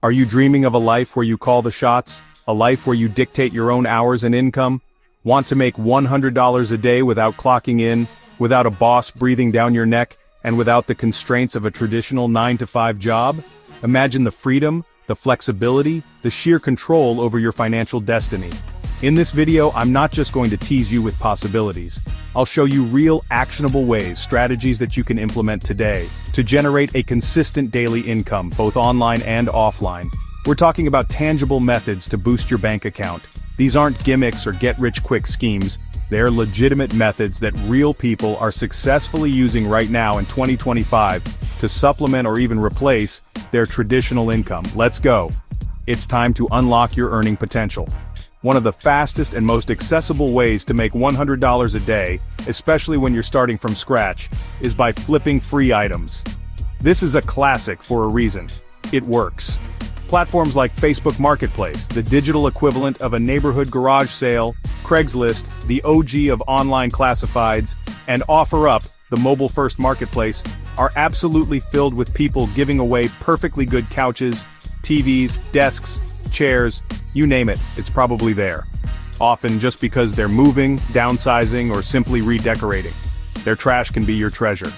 Are you dreaming of a life where you call the shots? A life where you dictate your own hours and income? Want to make $100 a day without clocking in, without a boss breathing down your neck, and without the constraints of a traditional 9-to-5 job? Imagine the freedom, the flexibility, the sheer control over your financial destiny. In this video, I'm not just going to tease you with possibilities. I'll show you real, actionable ways, strategies that you can implement today to generate a consistent daily income, both online and offline. We're talking about tangible methods to boost your bank account. These aren't gimmicks or get-rich-quick schemes. They're legitimate methods that real people are successfully using right now in 2025 to supplement or even replace their traditional income. Let's go. It's time to unlock your earning potential. One of the fastest and most accessible ways to make $100 a day, especially when you're starting from scratch, is by flipping free items. This is a classic for a reason. It works. Platforms like Facebook Marketplace, the digital equivalent of a neighborhood garage sale, Craigslist, the OG of online classifieds, and OfferUp, the mobile-first marketplace, are absolutely filled with people giving away perfectly good couches, TVs, desks, chairs, you name it, it's probably there. Often just because they're moving, downsizing, or simply redecorating. Their trash can be your treasure.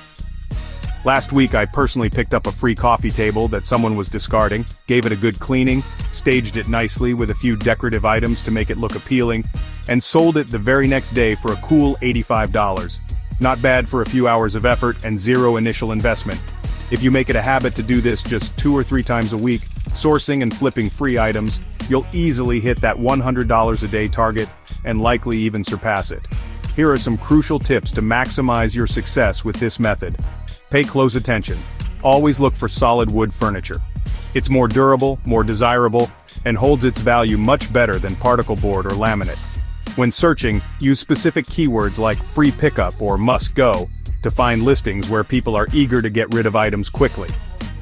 Last week I personally picked up a free coffee table that someone was discarding, gave it a good cleaning, staged it nicely with a few decorative items to make it look appealing, and sold it the very next day for a cool $85. Not bad for a few hours of effort and zero initial investment. If you make it a habit to do this just 2 or 3 times a week, sourcing and flipping free items, you'll easily hit that $100 a day target, and likely even surpass it. Here are some crucial tips to maximize your success with this method. Pay close attention. Always look for solid wood furniture. It's more durable, more desirable, and holds its value much better than particle board or laminate. When searching, use specific keywords like free pickup or must go to find listings where people are eager to get rid of items quickly.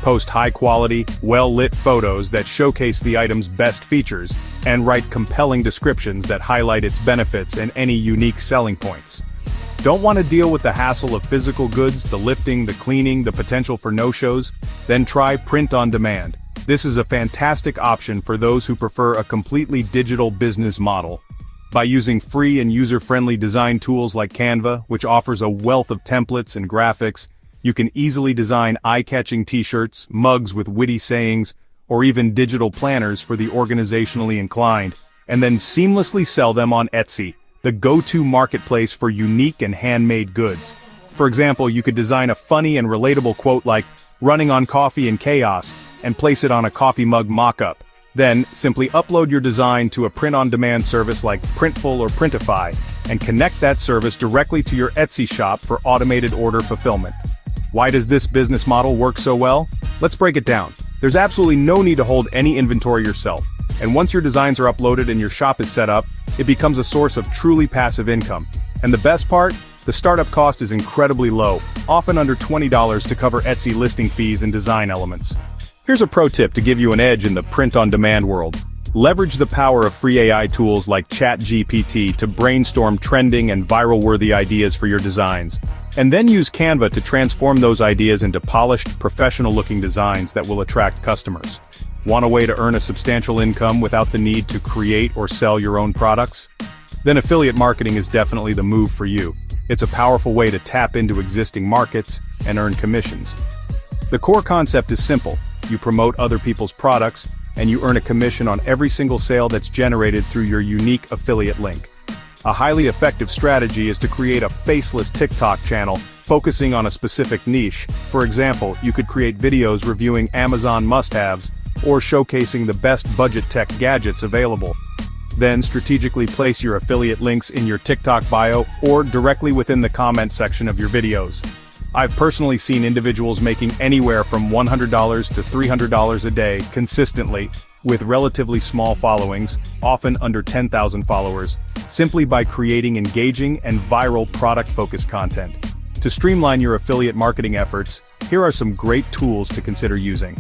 Post high-quality, well-lit photos that showcase the item's best features, and write compelling descriptions that highlight its benefits and any unique selling points. Don't want to deal with the hassle of physical goods, the lifting, the cleaning, the potential for no-shows? Then try print on demand. This is a fantastic option for those who prefer a completely digital business model. By using free and user-friendly design tools like Canva, which offers a wealth of templates and graphics, you can easily design eye-catching t-shirts, mugs with witty sayings, or even digital planners for the organizationally inclined, and then seamlessly sell them on Etsy, the go-to marketplace for unique and handmade goods. For example, you could design a funny and relatable quote like, "running on coffee and chaos," and place it on a coffee mug mock-up. Then, simply upload your design to a print-on-demand service like Printful or Printify, and connect that service directly to your Etsy shop for automated order fulfillment. Why does this business model work so well? Let's break it down. There's absolutely no need to hold any inventory yourself, and once your designs are uploaded and your shop is set up, it becomes a source of truly passive income. And the best part? The startup cost is incredibly low, often under $20 to cover Etsy listing fees and design elements. Here's a pro tip to give you an edge in the print-on-demand world. Leverage the power of free AI tools like ChatGPT to brainstorm trending and viral-worthy ideas for your designs. And then use Canva to transform those ideas into polished, professional-looking designs that will attract customers. Want a way to earn a substantial income without the need to create or sell your own products? Then affiliate marketing is definitely the move for you. It's a powerful way to tap into existing markets and earn commissions. The core concept is simple. You promote other people's products, and you earn a commission on every single sale that's generated through your unique affiliate link. A highly effective strategy is to create a faceless TikTok channel focusing on a specific niche. For example, you could create videos reviewing Amazon must-haves or showcasing the best budget tech gadgets available. Then strategically place your affiliate links in your TikTok bio or directly within the comment section of your videos. I've personally seen individuals making anywhere from $100 to $300 a day consistently, with relatively small followings, often under 10,000 followers, simply by creating engaging and viral product-focused content. To streamline your affiliate marketing efforts, here are some great tools to consider using.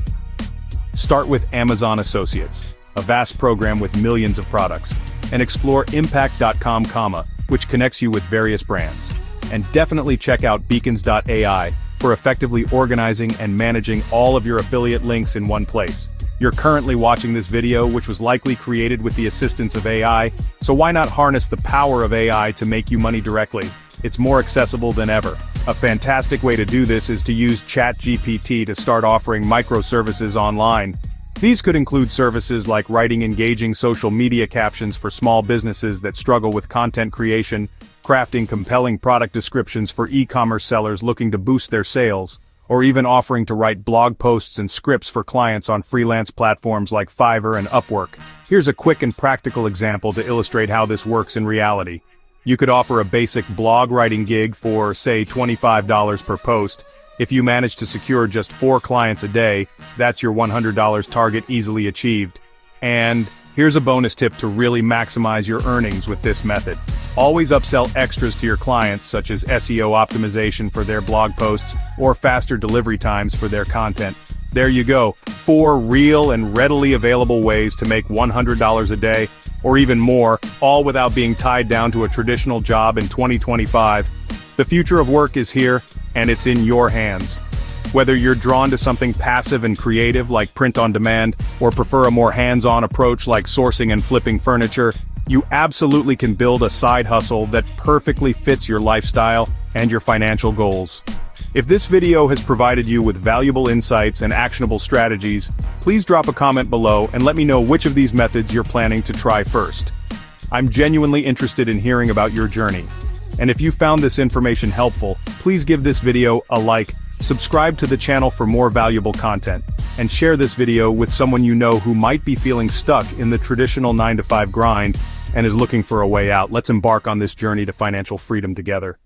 Start with Amazon Associates, a vast program with millions of products, and explore impact.com, which connects you with various brands. And definitely check out beacons.ai for effectively organizing and managing all of your affiliate links in one place. You're currently watching this video, which was likely created with the assistance of AI, so why not harness the power of AI to make you money directly? It's more accessible than ever. A fantastic way to do this is to use ChatGPT to start offering microservices online. These could include services like writing engaging social media captions for small businesses that struggle with content creation, crafting compelling product descriptions for e-commerce sellers looking to boost their sales, or even offering to write blog posts and scripts for clients on freelance platforms like Fiverr and Upwork. Here's a quick and practical example to illustrate how this works in reality. You could offer a basic blog writing gig for, say, $25 per post. If you manage to secure just 4 clients a day, that's your $100 target easily achieved. And here's a bonus tip to really maximize your earnings with this method. Always upsell extras to your clients, such as SEO optimization for their blog posts or faster delivery times for their content. There you go, 4 real and readily available ways to make $100 a day, or even more, all without being tied down to a traditional job in 2025. The future of work is here, and it's in your hands. Whether you're drawn to something passive and creative like print on demand, or prefer a more hands-on approach like sourcing and flipping furniture, you absolutely can build a side hustle that perfectly fits your lifestyle and your financial goals. If this video has provided you with valuable insights and actionable strategies, please drop a comment below and let me know which of these methods you're planning to try first. I'm genuinely interested in hearing about your journey. And if you found this information helpful, please give this video a like, subscribe to the channel for more valuable content, and share this video with someone you know who might be feeling stuck in the traditional 9-to-5 grind and is looking for a way out. Let's embark on this journey to financial freedom together.